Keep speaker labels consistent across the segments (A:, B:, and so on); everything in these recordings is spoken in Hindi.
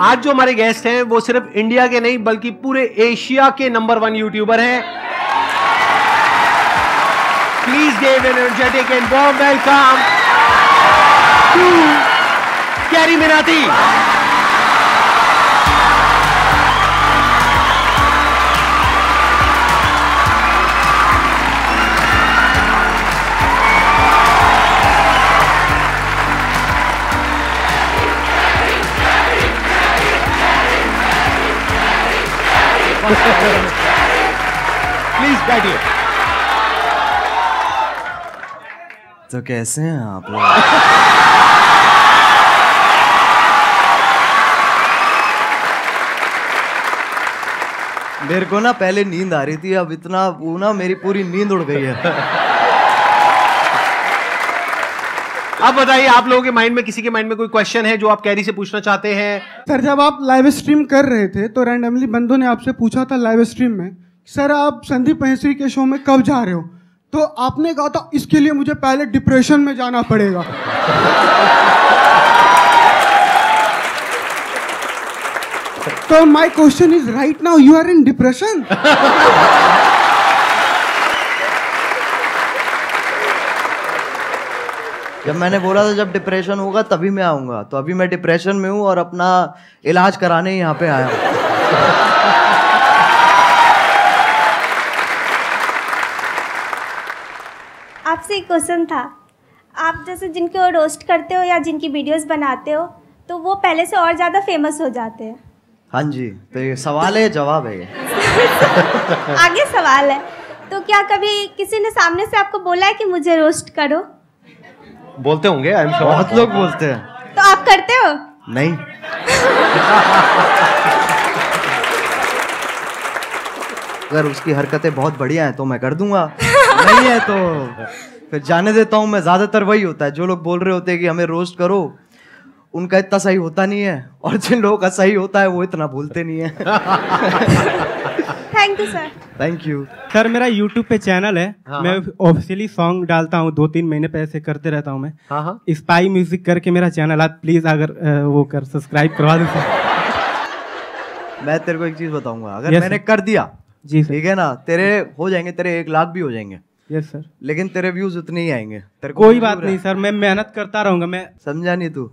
A: आज जो हमारे गेस्ट हैं वो सिर्फ इंडिया के नहीं बल्कि पूरे एशिया के नंबर 1 यूट्यूबर हैं। Please give an energetic and warm welcome to Carry Minati. Please बैठिए।
B: तो कैसे हैं आप लोग? मेरे को ना पहले नींद आ रही थी, अब इतना वो ना मेरी पूरी नींद उड़ गई है।
A: अब बताइए, आप लोगों के माइंड में, किसी के माइंड में कोई क्वेश्चन है जो आप कैरी से पूछना चाहते हैं?
C: सर, जब आप लाइव स्ट्रीम कर रहे थे तो रैंडमली बंदों ने आपसे पूछा था लाइव स्ट्रीम में, सर आप संदीप महेश्वरी के शो में कब जा रहे हो? तो आपने कहा था इसके लिए मुझे पहले डिप्रेशन में जाना पड़ेगा। तो my question is right now you are in depression?
B: जब मैंने बोला था जब डिप्रेशन होगा तभी मैं आऊंगा, तो अभी मैं डिप्रेशन में हूँ और अपना इलाज कराने यहाँ पे आया हूँ।
D: आपसे एक क्वेश्चन था, आप जैसे जिनको रोस्ट करते हो या जिनकी वीडियोस बनाते हो तो वो पहले से और ज़्यादा फेमस हो जाते हैं।
B: हाँ जी, तो ये सवाल है जवाब है ये।
D: आगे सवाल है, तो क्या कभी किसी ने सामने से आपको बोला है कि मुझे रोस्ट करो?
A: बोलते होंगे, आई एम श्योर।
B: बहुत लोग बोलते हैं।
D: तो आप करते हो?
B: नहीं। अगर उसकी हरकतें बहुत बढ़िया हैं तो मैं कर दूंगा, नहीं है तो फिर जाने देता हूँ मैं। ज्यादातर वही होता है, जो लोग बोल रहे होते हैं कि हमें रोस्ट करो, उनका इतना सही होता नहीं है, और जिन लोगों का सही होता है वो इतना बोलते नहीं है।
D: Thank you sir.
B: Thank you
E: sir. मेरा YouTube पे चैनल है,
A: हाँ,
E: मैं ऑफिशियली सॉन्ग डालता हूँ, 2-3 महीने पे ऐसे करते रहता हूँ मैं।
A: हाँ हाँ।
E: स्पाई म्यूजिक करके मेरा चैनल, आप प्लीज अगर वो कर सब्सक्राइब करवा दो सर।
B: मैं तेरे को एक चीज बताऊंगा, अगर मैंने कर दिया
E: जी सर,
B: ठीक है ना, तेरे हो जाएंगे, तेरे 1 लाख भी हो जाएंगे।
E: Yes sir.
B: लेकिन तेरे व्यूज उतने ही आएंगे। तेरे को
E: कोई बात नहीं सर, मैं मेहनत करता रहूंगा। मैं
B: समझा नहीं तू?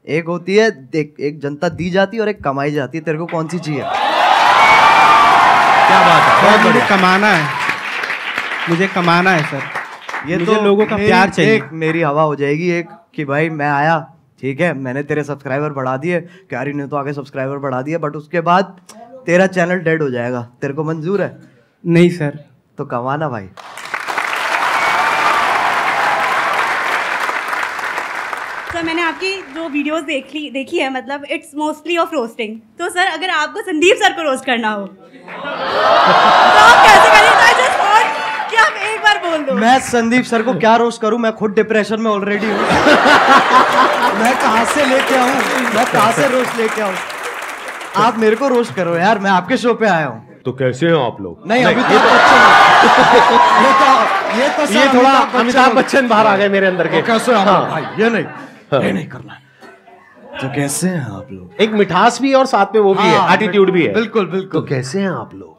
B: एक होती है देख, एक जनता दी जाती है और एक कमाई जाती है। तेरे को कौन सी चाहिए?
A: क्या बात है, बहुत
E: मुझे
A: बढ़िया।
E: कमाना है, मुझे कमाना है सर। ये मुझे लोगों का प्यार चाहिए।
B: एक मेरी हवा हो जाएगी एक कि भाई मैं आया, ठीक है, मैंने तेरे सब्सक्राइबर बढ़ा दिए, क्यारी ने तो आगे सब्सक्राइबर बढ़ा दिए, बट उसके बाद तेरा चैनल डेड हो जाएगा। तेरे को मंजूर है?
E: नहीं सर।
B: तो कमाना भाई।
F: सर, मैंने आपकी जो वीडियोस देखी है, मतलब इट्स मोस्टली ऑफ रोस्टिंग। तो सर, अगर आपको संदीप सर को रोस्ट करना हो तो आप कैसे करेंगे? आई जस्ट वांट कि आप एक बार बोल दो।
B: मैं संदीप सर को क्या रोस्ट करूं? मैं खुद डिप्रेशन में ऑलरेडी हूं। मैं कहां से लेके आऊं? मैं कहां से रोस्ट लेके आऊं? आप मेरे को रोस्ट करो यार, मैं आपके शो पे आया हूँ।
A: तो कैसे हैं आप लोग?
B: नहीं, अभी तो
A: ये थोड़ा अमिताभ बच्चन बाहर आ गए मेरे अंदर के।
B: कैसे हैं
A: हाँ।
B: भाई? ये नहीं करना है। तो कैसे हैं आप लोग?
A: एक मिठास भी और साथ में वो भी है, एटीट्यूड भी है।
B: बिल्कुल बिल्कुल।
A: तो कैसे हैं आप लोग?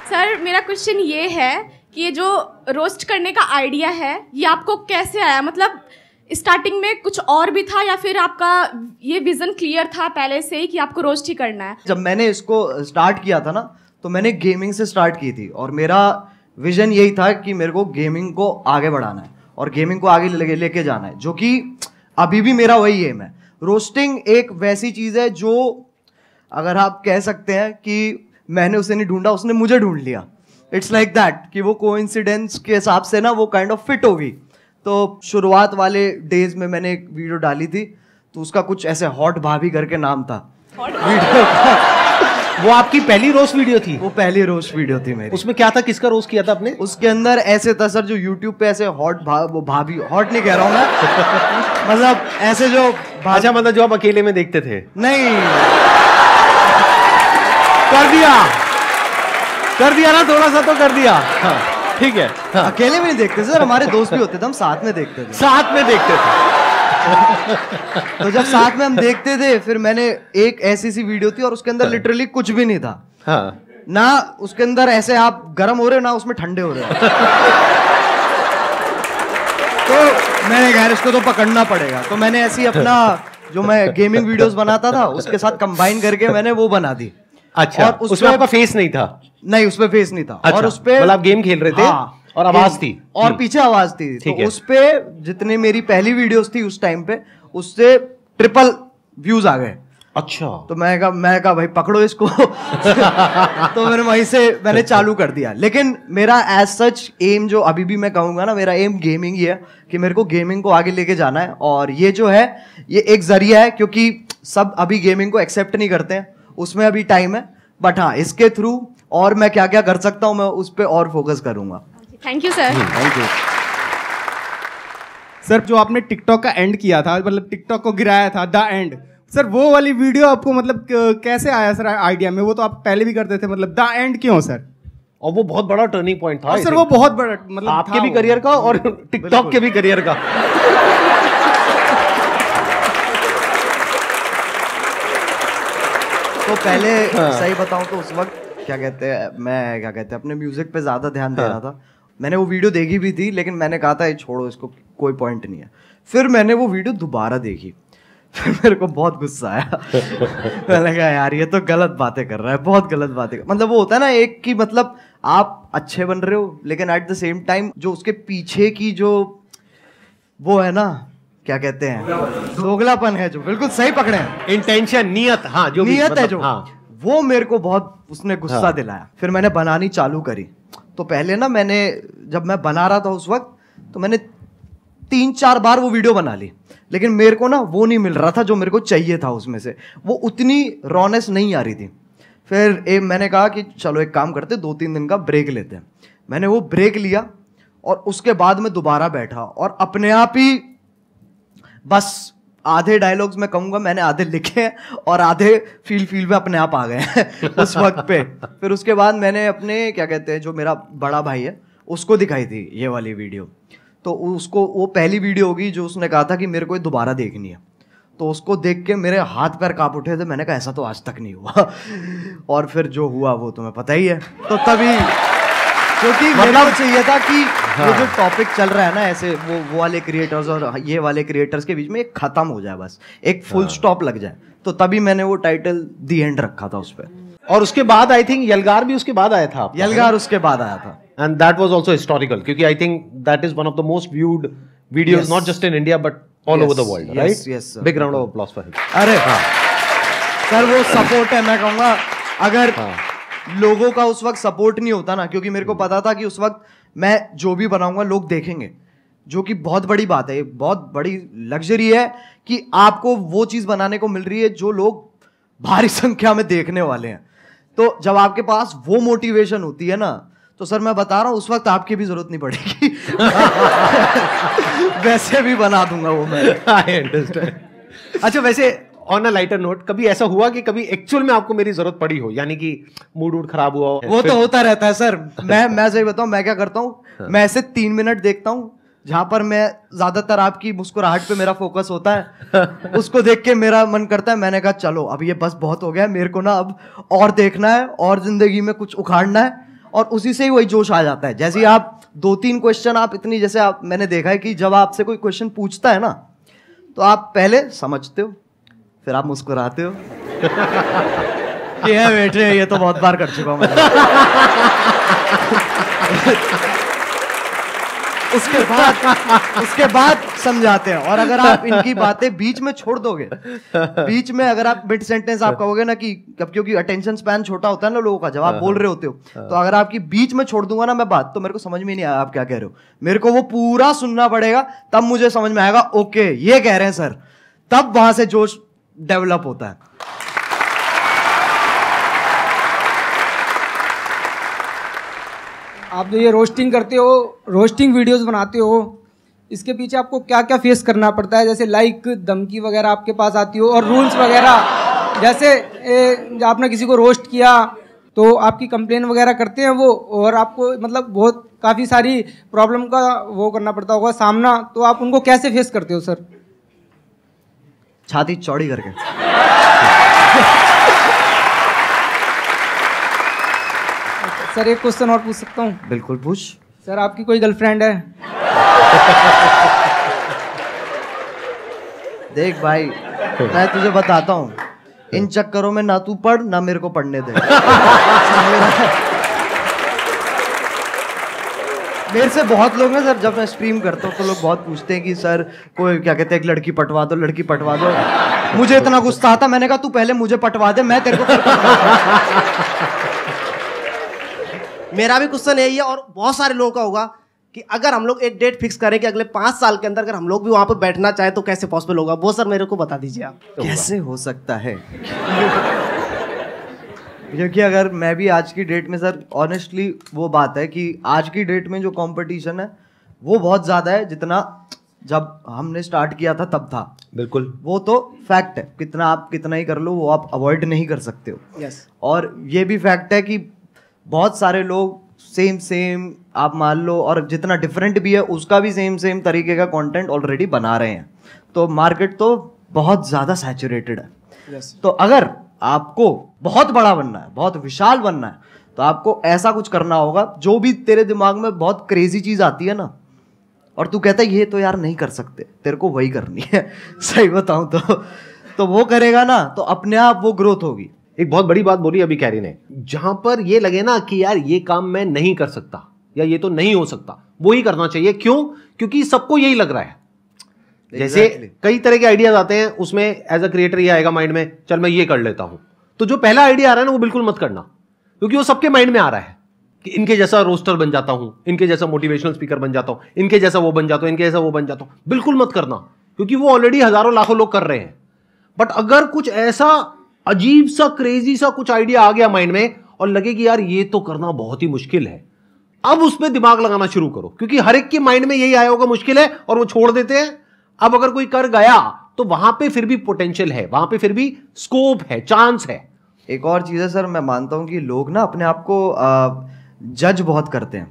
G: सर, मेरा क्वेश्चन ये है कि ये जो रोस्ट करने का आइडिया है ये आपको कैसे आया? मतलब स्टार्टिंग में कुछ और भी था या फिर आपका ये विजन क्लियर था पहले से ही कि आपको रोस्ट ही करना है?
B: जब मैंने इसको स्टार्ट किया था ना, तो मैंने गेमिंग से स्टार्ट की थी, और मेरा विजन यही था कि मेरे को गेमिंग को आगे बढ़ाना है और गेमिंग को आगे लेके जाना है, जो कि अभी भी मेरा वही एम है। रोस्टिंग एक वैसी चीज़ है जो, अगर आप कह सकते हैं कि मैंने उसे नहीं ढूंढा, उसने मुझे ढूंढ लिया। इट्स लाइक दैट कि वो कोइंसिडेंस के हिसाब से ना वो काइंड ऑफ फिट होगी। तो शुरुआत वाले डेज में मैंने एक वीडियो डाली थी, तो उसका कुछ ऐसे हॉट भाभी करके नाम था वीडियो का।
A: वो आपकी पहली रोस्ट वीडियो थी?
B: वो पहली रोस्ट वीडियो थी मेरी।
A: उसमें क्या था, किसका रोस्ट किया था आपने?
B: उसके अंदर ऐसे था सर, जो यूट्यूब पे ऐसे वो भाभी, हॉट नहीं कह रहा हूँ मैं, मतलब ऐसे जो
A: अच्छा, मतलब जो आप अकेले में देखते थे?
B: नहीं,
A: कर दिया ना, थोड़ा सा तो कर दिया। हाँ। ठीक है।
B: अकेले भी नहीं देखते सर, हमारे दोस्त भी होते थे, हम साथ में देखते थे।
A: साथ में देखते थे।
B: तो जब साथ में हम देखते थे, फिर मैंने एक ऐसी सी वीडियो थी और उसके अंदर लिटरली कुछ भी नहीं था।
A: हाँ।
B: ना उसके अंदर ऐसे आप गर्म हो रहे हो ना उसमें ठंडे हो रहे हो। तो मैंने कहा इसको तो पकड़ना पड़ेगा, तो मैंने ऐसी अपना जो मैं गेमिंग वीडियोस बनाता था उसके साथ कंबाइन करके मैंने वो बना दी।
A: अच्छा, और उसमें आपका फेस नहीं था?
B: नहीं, उसमें फेस नहीं था।
A: अच्छा,
B: और उसपे
A: मतलब आप गेम खेल रहे थे। हाँ, और आवाज थी
B: और पीछे आवाज थी। तो उसपे जितने मेरी पहली वीडियोस थी उस टाइम पे, उससे ट्रिपल व्यूज आ गए।
A: अच्छा। तो
B: मैं कहा भाई पकड़ो इसको। तो मैंने वहीं से मैंने चालू कर दिया। लेकिन मेरा एज सच एम जो अभी भी मैं कहूंगा ना, मेरा एम गेमिंग ही है कि मेरे को गेमिंग को आगे लेके जाना है। और ये जो है ये एक जरिया है, क्योंकि सब अभी गेमिंग को एक्सेप्ट नहीं करते हैं, उसमें अभी टाइम है। बट हाँ, इसके थ्रू और मैं क्या क्या कर सकता हूँ मैं उस पर और फोकस करूंगा।
G: Thank you sir.
B: Thank you
E: sir. जो आपने टिकटॉक का एंड किया था, मतलब टिकटॉक को गिराया था, द एंड, सर वो वाली वीडियो आपको मतलब कैसे आया सर आइडिया में? वो तो आप पहले भी करते थे, मतलब द एंड क्यों सर?
A: और वो बहुत बड़ा टर्निंग पॉइंट था
E: सर, वो बहुत बड़ा मतलब
A: आपके भी करियर का और टिकटॉक के भी करियर का।
B: तो पहले सही बताऊं तो उस वक्त क्या कहते हैं अपने म्यूजिक पे ज्यादा ध्यान दे रहा था। मैंने वो वीडियो देखी भी थी, लेकिन मैंने कहा था छोड़ो इसको, कोई पॉइंट नहीं है। फिर मैंने वो वीडियो दोबारा देखी, फिर मेरे को बहुत गुस्सा आया। मैंने कहा यार ये तो गलत बातें कर रहा है, बहुत गलत बातें मतलब वो होता है ना एक कि मतलब आप अच्छे बन रहे हो, लेकिन एट द सेम टाइम जो उसके पीछे की जो वो है ना, क्या कहते हैं, दोगलापन है, जो बिल्कुल सही पकड़े हैं,
A: इंटेंशन, नियत। हाँ, जो
B: नियत
A: मतलब,
B: है जो,
A: हाँ।
B: वो मेरे को बहुत उसने गुस्सा दिलाया। फिर मैंने बनानी चालू करी। तो पहले ना मैंने जब मैं बना रहा था उस वक्त, तो मैंने 3-4 बार वो वीडियो बना ली, लेकिन मेरे को ना वो नहीं मिल रहा था जो मेरे को चाहिए था उसमें से, वो उतनी रॉनेस नहीं आ रही थी। फिर मैंने कहा कि चलो एक काम करते, 2-3 दिन का ब्रेक लेते हैं। मैंने वो ब्रेक लिया और उसके बाद मैं दोबारा बैठा और अपने आप ही बस आधे डायलॉग्स मैं कहूँगा मैंने आधे लिखे हैं और आधे फील में अपने आप आ गए हैं उस वक्त पे। फिर उसके बाद मैंने अपने क्या कहते हैं जो मेरा बड़ा भाई है उसको दिखाई थी ये वाली वीडियो। तो उसको वो पहली वीडियो होगी जो उसने कहा था कि मेरे को दोबारा देखनी है। तो उसको देख के मेरे हाथ पैर कांप उठे थे। मैंने कहा ऐसा तो आज तक नहीं हुआ। और फिर जो हुआ वो तुम्हें पता ही है। तो तभी क्योंकि मेरे को चाहिए था कि ये जो टॉपिक चल रहा है ना ऐसे वो वाले क्रिएटर्स और ये वाले क्रिएटर्स के बीच में एक खत्म हो जाए, बस एक फुल स्टॉप लग जाए। तो तभी मैंने वो टाइटल दी एंड रखा था उस पर।
A: और उसके बाद आई थिंक यलगार भी उसके बाद आया था।
B: यलगार उसके बाद आया था
A: and that was also historical, क्योंकि I think that is one of the most viewed videos not just in India but all over the world, right?
B: Yes,
A: big round of applause for him.
B: अरे सर वो सपोर्ट है, मैं कहूँगा अगर लोगों का उस वक्त सपोर्ट नहीं होता ना, क्योंकि मेरे को पता था कि उस वक्त मैं जो भी बनाऊंगा लोग देखेंगे, जो कि बहुत बड़ी बात है, बहुत बड़ी लग्जरी है कि आपको वो चीज़ बनाने को मिल रही है जो लोग भारी संख्या में देखने वाले हैं। तो जब आपके पास वो मोटिवेशन होती है ना, तो सर मैं बता रहा हूँ उस वक्त आपकी भी जरूरत नहीं पड़ेगी। वैसे भी बना दूंगा वो मैं।
A: I understand. अच्छा, वैसे ऑन अ लाइटर नोट, कभी ऐसा हुआ कि कभी एक्चुअल में आपको मेरी जरूरत पड़ी हो, यानी कि मूड खराब हुआ हो?
B: वो तो होता रहता है सर। मैं सही बताऊं, मैं क्या करता हूँ, मैं ऐसे 3 मिनट देखता हूँ जहां पर मैं ज्यादातर आपकी मुस्कुराहट पे मेरा फोकस होता है। उसको देख के मेरा मन करता है, मैंने कहा चलो अब ये बस बहुत हो गया, मेरे को ना अब और देखना है और जिंदगी में कुछ उखाड़ना है। और उसी से ही वही जोश आ जाता है। जैसे आप 2-3 क्वेश्चन आप इतनी, जैसे आप मैंने देखा है कि जब आपसे कोई क्वेश्चन पूछता है ना, तो आप पहले समझते हो, फिर आप मुस्कुराते हो कि है बेटे ये तो बहुत बार कर चुका हूं मैं। उसके बाद समझाते हैं। और अगर आप इनकी बातें बीच में छोड़ दोगे, बीच में अगर आप मिड सेंटेंस आप कहोगे ना कि क्योंकि अटेंशन स्पैन छोटा होता है ना लोगों का जब आप बोल रहे होते हो, तो अगर आपकी बीच में छोड़ दूंगा ना मैं बात, तो मेरे को समझ में नहीं आया आप क्या कह रहे हो। मेरे को वो पूरा सुनना पड़ेगा, तब मुझे समझ में आएगा ओके ये कह रहे हैं सर, तब वहां से जोश डेवलप होता है।
H: आप जो ये रोस्टिंग करते हो, रोस्टिंग वीडियोस बनाते हो, इसके पीछे आपको क्या क्या फेस करना पड़ता है? जैसे लाइक धमकी वगैरह आपके पास आती हो, और रूल्स वगैरह, जैसे आपने किसी को रोस्ट किया तो आपकी कंप्लेन वगैरह करते हैं वो, और आपको मतलब बहुत काफ़ी सारी प्रॉब्लम का वो करना पड़ता होगा सामना, तो आप उनको कैसे फेस करते हो सर?
B: छाती चौड़ी करके।
H: सर एक क्वेश्चन और पूछ सकता हूँ?
B: बिल्कुल पूछ।
H: सर आपकी कोई गर्लफ्रेंड है?
B: देख भाई, मैं तुझे बताता हूँ, इन चक्करों में ना तू पढ़ ना मेरे को पढ़ने दे। मेरे से बहुत लोग ना सर, जब मैं स्ट्रीम करता हूँ तो लोग बहुत पूछते हैं कि सर कोई क्या कहते हैं, एक लड़की पटवा दो, लड़की पटवा दो। मुझे इतना गुस्सा आता, मैंने कहा तू पहले मुझे पटवा दे, मैं तेरे को फिर
I: मेरा भी क्वेश्चन यही है, और बहुत सारे लोगों का होगा कि अगर हम लोग एक डेट फिक्स करें कि अगले 5 साल के अंदर अगर हम लोग भी वहां पर बैठना चाहे तो कैसे पॉसिबल होगा, वो सर मेरे को बता दीजिए आप।
B: कैसे हो सकता है? क्योंकि अगर मैं भी आज की डेट में सर, ऑनेस्टली वो बात है कि आज की डेट में जो कंपटीशन है वो बहुत ज़्यादा है, जितना जब हमने स्टार्ट किया था तब था।
A: बिल्कुल,
B: वो तो फैक्ट है, कितना आप कितना ही कर लो वो आप अवॉइड नहीं कर सकते हो।
I: यस।
B: और ये भी फैक्ट है कि बहुत सारे लोग सेम आप मान लो, और जितना डिफरेंट भी है उसका भी सेम तरीके का कंटेंट ऑलरेडी बना रहे हैं, तो मार्केट तो बहुत ज़्यादा सैचुरेटेड है।
I: यस।
B: तो अगर आपको बहुत बड़ा बनना है, बहुत विशाल बनना है, तो आपको ऐसा कुछ करना होगा, जो भी तेरे दिमाग में बहुत क्रेजी चीज़ आती है ना, और तू कहता है ये तो यार नहीं कर सकते, तेरे को वही करनी है। सही बताऊं तो वो करेगा ना तो अपने आप वो ग्रोथ होगी।
A: एक बहुत बड़ी बात बोली अभी कैरी ने, जहां पर ये लगे ना कि यार ये काम मैं नहीं कर सकता या ये तो नहीं हो सकता, वो ही करना चाहिए। क्यों? क्योंकि सबको यही लग रहा है। जैसे कई तरह के आइडियाज आते हैं, उसमें एज अ क्रिएटर ये आएगा माइंड में, चल मैं ये कर लेता हूं, तो जो पहला आइडिया आ रहा है ना वो बिल्कुल मत करना, क्योंकि वो सबके माइंड में आ रहा है कि इनके जैसा रोस्टर बन जाता हूं, इनके जैसा मोटिवेशनल स्पीकर बन जाता हूं, इनके जैसा वो बन जाता हूं, इनके जैसा वो बन जाता हूं। बिल्कुल मत करना, क्योंकि वो ऑलरेडी हजारों लाखों लोग कर रहे हैं। बट अगर कुछ ऐसा अजीब सा क्रेजी सा कुछ आइडिया आ गया माइंड में और लगे कि यार ये तो करना बहुत ही मुश्किल है, अब उसमें दिमाग लगाना शुरू करो, क्योंकि हर एक के माइंड में यही आया होगा मुश्किल है और वो छोड़ देते हैं। अब अगर कोई कर गया तो वहां पे फिर भी पोटेंशियल है, वहां पे फिर भी स्कोप है, चांस है।
B: एक और चीज़ है सर, मैं मानता हूं कि लोग ना अपने आप को जज बहुत करते हैं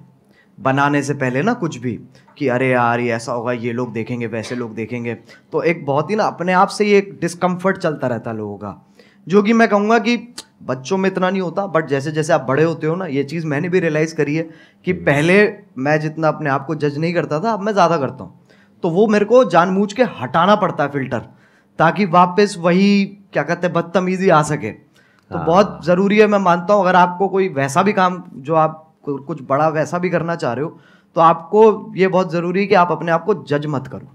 B: बनाने से पहले ना, कुछ भी कि अरे यार ये ऐसा होगा, ये लोग देखेंगे, वैसे लोग देखेंगे, तो एक बहुत ही ना अपने आप से ये एक डिस्कम्फर्ट चलता रहता है लोगों का, जो कि मैं कहूँगा कि बच्चों में इतना नहीं होता, बट जैसे जैसे आप बड़े होते हो ना, ये चीज़ मैंने भी रियलाइज़ करी है कि पहले मैं जितना अपने आप को जज नहीं करता था, अब मैं ज़्यादा करता हूँ। तो वो मेरे को जानबूझ के हटाना पड़ता है फिल्टर, ताकि वापस वही क्या कहते हैं बदतमीजी आ सके। तो बहुत ज़रूरी है, मैं मानता हूँ, अगर आपको कोई वैसा भी काम जो आप कुछ बड़ा वैसा भी करना चाह रहे हो, तो आपको ये बहुत ज़रूरी है कि आप अपने आप को जज मत करो,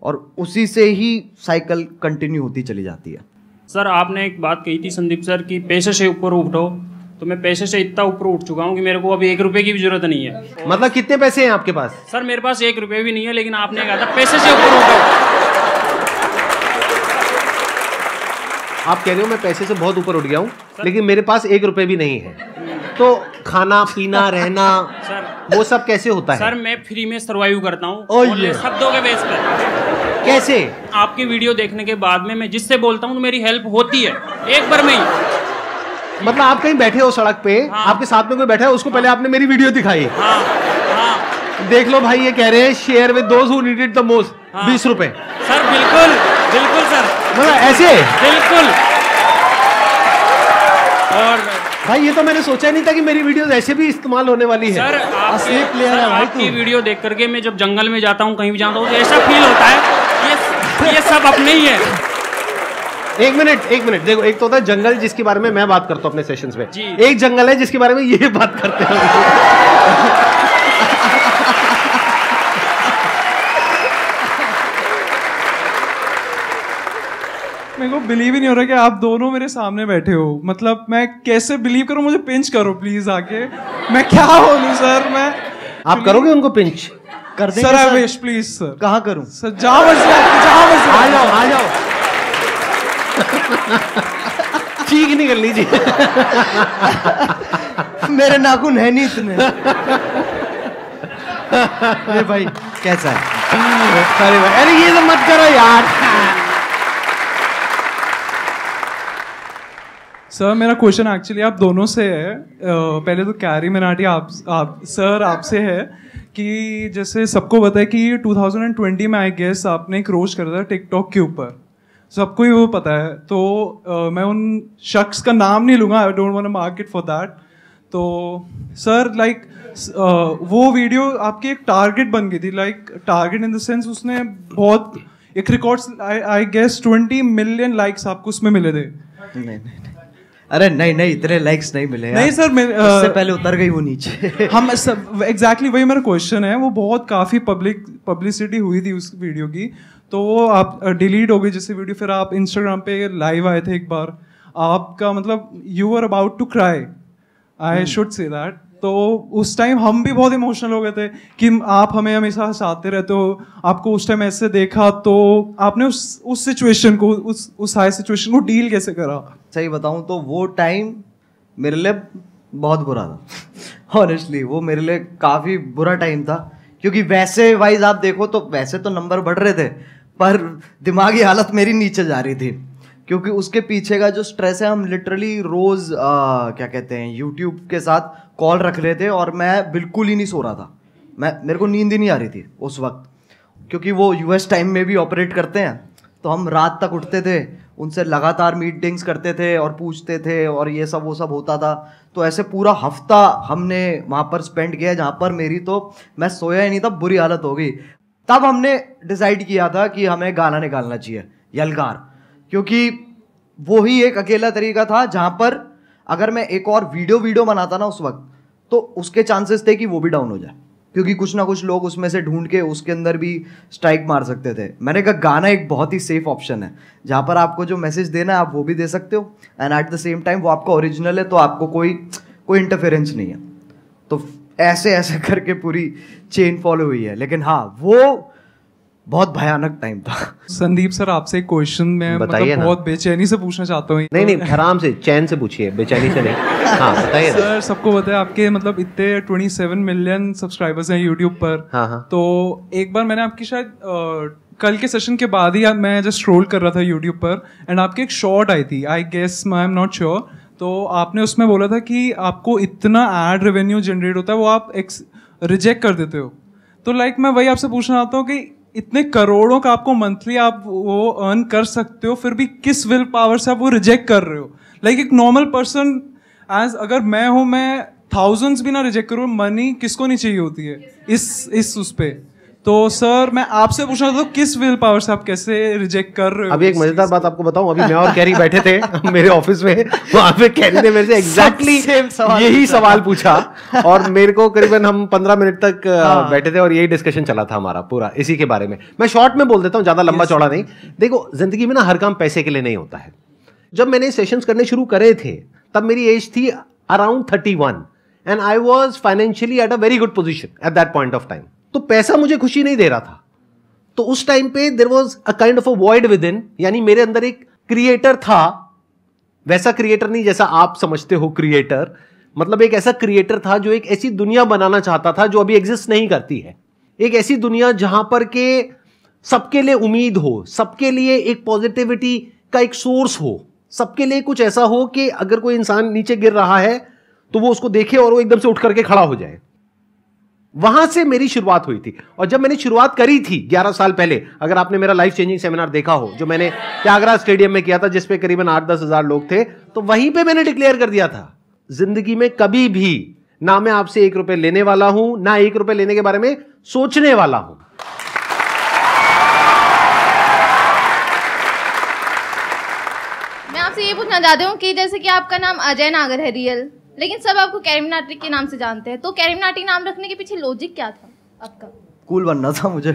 B: और उसी से ही साइकिल कंटिन्यू होती चली जाती है।
J: सर आपने एक बात कही थी संदीप सर कि पैसे से ऊपर उठो, तो मैं पैसे से इतना ऊपर उठ चुका हूँ कि मेरे को अभी 1 रुपए की भी जरूरत नहीं है।
A: मतलब कितने पैसे हैं आपके पास?
J: सर मेरे पास 1 रुपए भी नहीं है, लेकिन आपने कहा था पैसे से ऊपर उठो।
A: आप कह रहे हो मैं पैसे से बहुत ऊपर उठ गया हूँ, लेकिन मेरे पास 1 रुपए भी नहीं है, तो खाना पीना रहना
J: सर
A: वो सब कैसे होता है?
J: सर मैं फ्री में सर्वाइव करता हूँ शब्दों के बेस पर।
A: कैसे?
J: आपकी वीडियो देखने के बाद में मैं जिससे बोलता हूँ तो मेरी हेल्प होती है एक बार में ही।
A: मतलब आप कहीं बैठे हो सड़क पे,
J: हाँ।
A: आपके साथ में कोई बैठा है, उसको पहले आपने मेरी वीडियो दिखाई,
J: हाँ, हाँ।
A: देख लो भाई ये कह रहे हैं share with those who need it the most, 20 रुपए।
J: सर बिल्कुल बिल्कुल सर,
A: मतलब ऐसे
J: बिल्कुल। और
A: भाई ये तो मैंने सोचा नहीं था कि मेरी वीडियोस ऐसे भी इस्तेमाल होने वाली है।
J: सर आपकी वीडियो देख करके मैं जब जंगल में जाता हूँ, कहीं भी जाता हूँ, तो ऐसा फील होता है ये सब अपने ही है।
A: एक मिनट देखो, एक तो होता है जंगल जिसके बारे में मैं बात करता हूँ अपने सेशंस में,
J: जी।
A: एक जंगल है जिसके बारे में ये बात करते हैं।
K: मेरे को बिलीव ही नहीं हो रहा कि आप दोनों मेरे सामने बैठे हो। मतलब मैं कैसे बिलीव करूं? मुझे पिंच करो प्लीज आके, मैं क्या बोलूं सर। मैं
A: आप करोगे उनको पिंच?
B: कर देंगे
K: sir. I wish please sir.
B: कहाँ करूं
K: सर? जहाँ मर्जी जहाँ मर्जी
A: आ जाओ चीख निकल लीजिए।
B: मेरे नाखून है नहीं इतने। अरे भाई कैसा है?
A: अरे भाई, अरे ये तो मत करो यार।
K: सर मेरा क्वेश्चन एक्चुअली आप दोनों से है। पहले तो कैरी मिनाटी आप सर आपसे है कि जैसे सबको पता है कि 2020 में आई गेस आपने एक रोस्ट करा था टिकटॉक के ऊपर, सबको ही वो पता है। तो मैं उन शख्स का नाम नहीं लूँगा, I don't want to mark it for that. तो सर लाइक वो वीडियो आपकी एक टारगेट बन गई थी, like target in the sense उसने बहुत एक records I guess 20 million likes आपको उसमें मिले थे।
B: नहीं अरे नहीं इतने लाइक्स नहीं मिले
K: नहीं सर,
B: उससे पहले उतर गई वो नीचे।
K: हम सब एग्जैक्टली वही मेरा क्वेश्चन है। वो बहुत काफ़ी पब्लिसिटी हुई थी उस वीडियो की, तो वो आप डिलीट हो गई जैसे वीडियो। फिर आप इंस्टाग्राम पे लाइव आए थे एक बार, आपका मतलब you are about to cry, I should say that. तो उस टाइम हम भी बहुत इमोशनल हो गए थे कि आप हमें हमेशा हंसाते रहते हो, आपको उस टाइम ऐसे देखा, तो आपने उस सिचुएशन को उस हाई सिचुएशन को डील कैसे करा?
B: सही बताऊं तो वो टाइम मेरे लिए बहुत बुरा था ऑनेस्टली। वो मेरे लिए काफ़ी बुरा टाइम था, क्योंकि वैसे वाइज आप देखो तो वैसे तो नंबर बढ़ रहे थे, पर दिमागी हालत मेरी नीचे जा रही थी, क्योंकि उसके पीछे का जो स्ट्रेस है, हम लिटरली रोज़ क्या कहते हैं यूट्यूब के साथ कॉल रख रहे थे और मैं बिल्कुल ही नहीं सो रहा था। मेरे को नींद ही नहीं आ रही थी उस वक्त, क्योंकि वो यूएस टाइम में भी ऑपरेट करते हैं, तो हम रात तक उठते थे, उनसे लगातार मीटिंग्स करते थे और पूछते थे और ये सब वो सब होता था। तो ऐसे पूरा हफ्ता हमने वहाँ पर स्पेंड किया, जहाँ पर मेरी तो मैं सोया ही नहीं था, बुरी हालत हो गई। तब हमने डिसाइड किया था कि हमें गाना निकालना चाहिए, यलगार, क्योंकि वो ही एक अकेला तरीका था जहाँ पर अगर मैं एक और वीडियो बनाता ना उस वक्त, तो उसके चांसेस थे कि वो भी डाउन हो जाए, क्योंकि कुछ ना कुछ लोग उसमें से ढूंढ के उसके अंदर भी स्ट्राइक मार सकते थे। मैंने कहा गाना एक बहुत ही सेफ ऑप्शन है, जहाँ पर आपको जो मैसेज देना है आप वो भी दे सकते हो, and at the same time वो आपका ओरिजिनल है, तो आपको कोई इंटरफेरेंस नहीं है। तो ऐसे करके पूरी चेन फॉलो हुई है। लेकिन हाँ, वो बहुत भयानक टाइम था।
K: संदीप सर आपसे एक क्वेश्चन मैं मतलब बहुत बेचैनी से पूछना चाहता हूँ।
A: नहीं आराम से चैन से पूछिए, बेचैनी से नहीं। हाँ बताइए
K: सर। सबको पता है आपके मतलब इतने 27 मिलियन सब्सक्राइबर्स हैं यूट्यूब पर।
A: हाँ।
K: तो एक बार मैंने आपकी शायद कल के सेशन के बाद ही मैं जस्ट स्क्रॉल कर रहा था यूट्यूब पर, एंड आपकी एक शॉर्ट आई थी, I guess I am not sure, तो आपने उसमें बोला था कि आपको इतना एड रेवेन्यू जनरेट होता है वो आप रिजेक्ट कर देते हो। तो लाइक मैं वही आपसे पूछना चाहता हूँ कि इतने करोड़ों का आपको मंथली आप वो अर्न कर सकते हो, फिर भी किस विल पावर से आप वो रिजेक्ट कर रहे हो? लाइक एक नॉर्मल पर्सन एज अगर मैं हूं, मैं थाउजेंड्स भी ना रिजेक्ट करूँ, मनी किसको नहीं चाहिए होती है इस उस पे। तो सर मैं आपसे पूछना था किस विल पावर से आप कैसे रिजेक्ट कर रहे हो?
A: अभी एक मजेदार बात आपको बताऊं, अभी मैं और कैरी बैठे थे मेरे ऑफिस में, वहां पे कैरी ने मेरे से एग्जैक्टली यही सवाल पूछा और मेरे को करीबन हम 15 मिनट तक बैठे थे और यही डिस्कशन चला था हमारा पूरा इसी के बारे में। मैं शॉर्ट में बोल देता हूँ, ज्यादा लंबा चौड़ा नहीं। देखो जिंदगी में ना हर काम पैसे के लिए नहीं होता है। जब मैंने सेशंस करने शुरू करे थे तब मेरी एज थी around 31 and I was financially at a very good position at that point of time. तो पैसा मुझे खुशी नहीं दे रहा था। तो उस टाइम पे there was a kind of a void within, यानी मेरे अंदर एक क्रिएटर था, वैसा क्रिएटर नहीं जैसा आप समझते हो क्रिएटर, मतलब एक ऐसा क्रिएटर था जो एक ऐसी दुनिया बनाना चाहता था जो अभी एग्जिस्ट नहीं करती है। एक ऐसी दुनिया जहां पर के सबके लिए उम्मीद हो, सबके लिए एक पॉजिटिविटी का एक सोर्स हो, सबके लिए कुछ ऐसा हो कि अगर कोई इंसान नीचे गिर रहा है तो वो उसको देखे और वो एकदम से उठ करके खड़ा हो जाए। वहां से मेरी शुरुआत हुई थी। और जब मैंने शुरुआत करी थी 11 साल पहले, अगर आपने मेरा लाइफ चेंजिंग सेमिनार देखा हो जो मैंने त्यागराज स्टेडियम में किया था, जिसपे करीबन 8-10 हजार लोग थे, तो वहीं पे मैंने डिक्लेयर कर दिया था, जिंदगी में कभी भी ना मैं आपसे 1 रुपए लेने वाला हूं, ना 1 रुपए लेने के बारे में सोचने वाला हूं।
G: मैं आपसे ये पूछना चाहती हूँ कि जैसे कि आपका नाम अजय नागर है रियल, लेकिन सब आपको कैरी मिनाटी के नाम से जानते हैं, तो कैरी मिनाटी नाम रखने के पीछे लॉजिक क्या था आपका?
B: कूल बनना था मुझे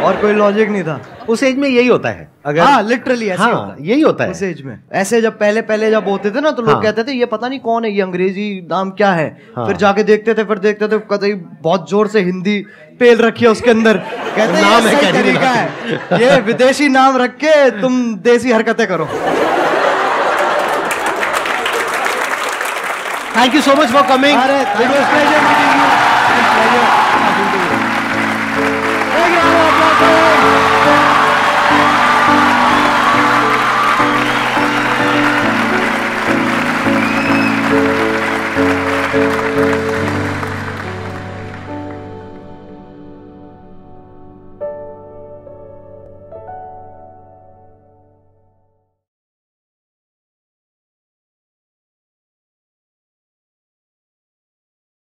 B: और कोई लॉजिक नहीं था।
A: उस एज में यही होता है। अगर
B: हाँ लिटरली ऐसे
A: होता है, यही होता है
B: उस एज में। ऐसे जब पहले जब होते थे ना, तो लोग कहते थे ये पता नहीं कौन है, ये अंग्रेजी नाम क्या है। फिर जाके देखते थे कतई बहुत जोर से हिंदी पेल रखी है उसके अंदर, कहते नाम है तरीका है ये विदेशी नाम रख के तुम देसी हरकतें करो।
A: Thank you so much for coming.
B: It was pleasure meeting you. Pleasure talking to you. Thank you.
A: है।